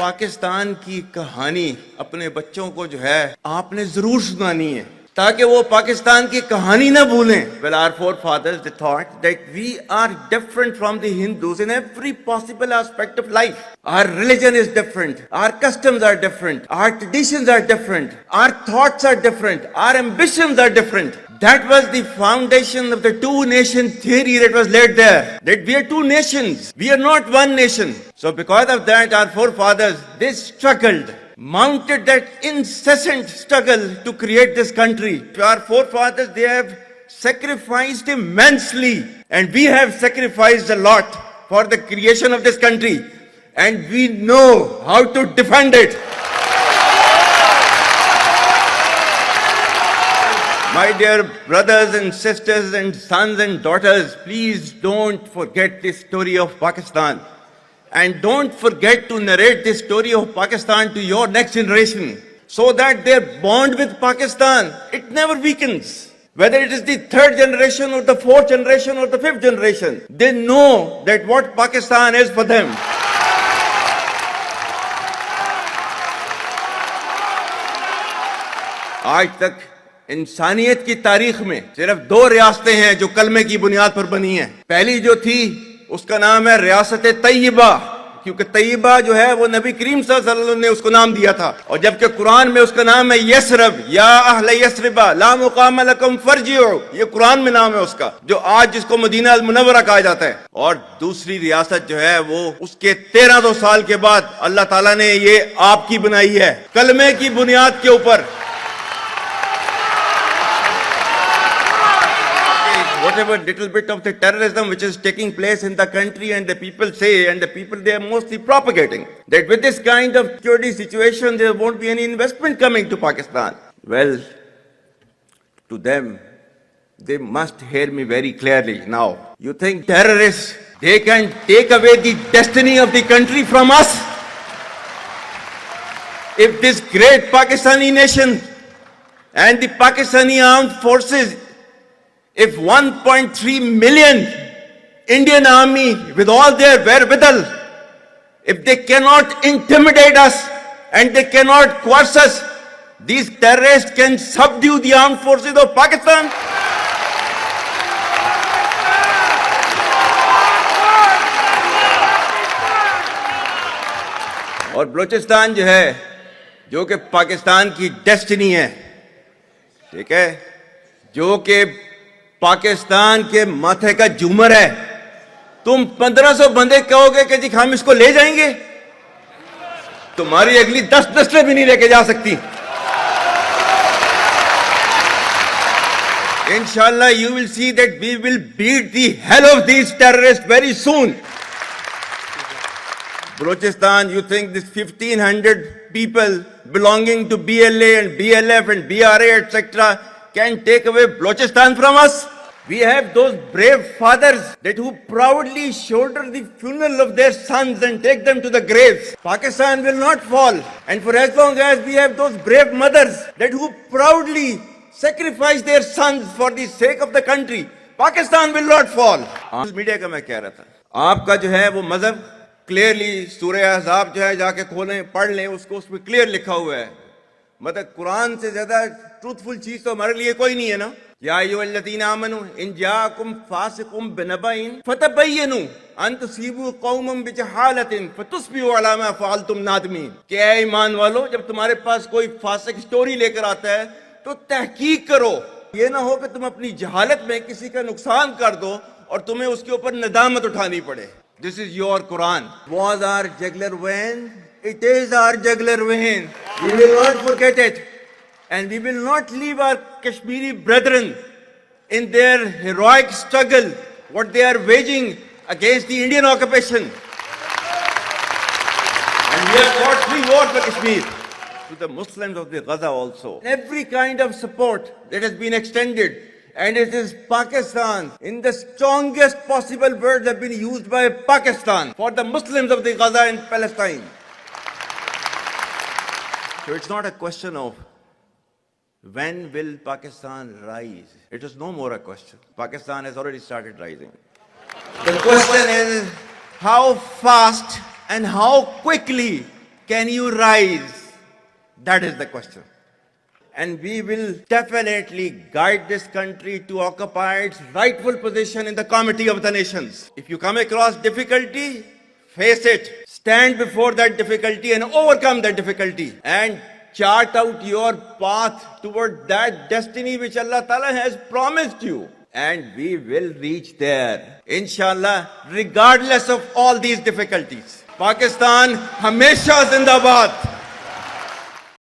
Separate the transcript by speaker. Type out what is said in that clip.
Speaker 1: पाकिस्तान की कहानी अपने बच्चों को जो है आपने जरूर सुनानी है ताकि वो पाकिस्तान की कहानी ना भूलें. Well, our forefathers they thought that we are different from the Hindus in every possible aspect of life. Our religion is different, our customs are different, our traditions are different, our thoughts are different, our ambitions are different. That was the foundation of the two-nation theory that was laid there. That we are two nations. We are not one nation. So because of that, our forefathers, they struggled, mounted that incessant struggle to create this country. Our forefathers, they have sacrificed immensely. And we have sacrificed a lot for the creation of this country. And we know how to defend it. My dear brothers and sisters and sons and daughters, please don't forget the story of Pakistan. And don't forget to narrate the story of Pakistan to your next generation so that their bond with Pakistan, it never weakens. Whether it is the third generation or the fourth generation or the fifth generation, they know that what Pakistan is for them. आज तक इंसानियत की तारीख में सिर्फ दो रियासतें हैं जो कलमे की बुनियाद पर बनी हैं. पहली जो थी उसका नाम है रियासत तैयबा, क्योंकि तैयबा जो है वो नबी करीम सल्लल्लाहु अलैहि वसल्लम ने उसको नाम दिया था. और जबकि कुरान में उसका नाम है यसरब, या अहले यसरिबा ला मुकाम लकुम फरजिउ, ये कुरान में नाम है उसका, जो आज जिसको मदीना अल मुनव्वरा कहा जाता है. और दूसरी रियासत जो है वो उसके 1300 साल के बाद अल्लाह ताला ने ये आपकी बनाई है कलमे की बुनियाद के ऊपर. Whatever little bit of the terrorism which is taking place in the country, and the people say, and the people they are mostly propagating, that with this kind of security situation there won't be any investment coming to Pakistan. Well, to them, they must hear me very clearly now. You think terrorists, they can take away the destiny of the country from us? If this great Pakistani nation and the Pakistani armed forces, if 1.3 million Indian army with all their wherewithal, if they cannot intimidate us and they cannot coerce us, these terrorists can subdue the armed forces of Pakistan. और बलूचिस्तान जो है, जो कि पाकिस्तान की destiny है, ठीक है, जो कि पाकिस्तान के माथे का झूमर है, तुम 1500 बंदे कहोगे कि जी हम इसको ले जाएंगे, तुम्हारी अगली 10 नस्लें भी नहीं लेके जा सकती. Inshallah, you will see that we will beat the hell of these terrorists very soon. Balochistan, you think this 1500 people belonging to BLA and BLF and BRA, etc., can take away Balochistan from us? We have those brave fathers that who proudly shoulder the funeral of their sons and take them to the graves. Pakistan will not fall. And for as long as we have those brave mothers that who proudly sacrifice their sons for the sake of the country, Pakistan will not fall. Media का मैं कह रहा था, आपका जो है वो मजहब क्लियरली सूरह अहज़ाब जो है जाके खोलें पढ़ लें, उसको उसमें क्लियर लिखा हुआ है. मतलब कुरान से ज्यादा ट्रूथफुल चीज तो हमारे लिए कोई नहीं है ना. या अय्युहल्लज़ीना आमनू इन जाअकुम फासिकुम बिनबइन फतबय्यनु अन तुसीबू कौमम बिजहालतिन फतुस्बिहू अला मा फअलतुम नादिमीन. क्या ईमान वालो, जब तुम्हारे पास कोई फासिक स्टोरी लेकर आता है तो तहकीक करो. ये ना हो कि तुम अपनी जहालत में किसी का नुकसान कर दो और तुम्हें उसके ऊपर नदामत उठानी पड़े. This is your Quran. Was our jugular vein? It is our jugular vein. We will not forget it. And we will not leave our Kashmiri brethren in their heroic struggle, what they are waging against the Indian occupation. And we have fought 3 wars for Kashmir. To the Muslims of the Gaza also. Every kind of support that has been extended. And it is Pakistan, in the strongest possible words have been used by Pakistan for the Muslims of the Gaza and Palestine. So it's not a question of when will Pakistan rise. It is no more a question. Pakistan has already started rising. The question is how fast and how quickly can you rise? That is the question. And we will definitely guide this country to occupy its rightful position in the comity of the nations. If you come across difficulty, face it. Stand before that difficulty and overcome that difficulty. And chart out your path toward that destiny which Allah Ta'ala has promised you. And we will reach there, inshallah, regardless of all these difficulties. Pakistan, Hamesha Zindabad.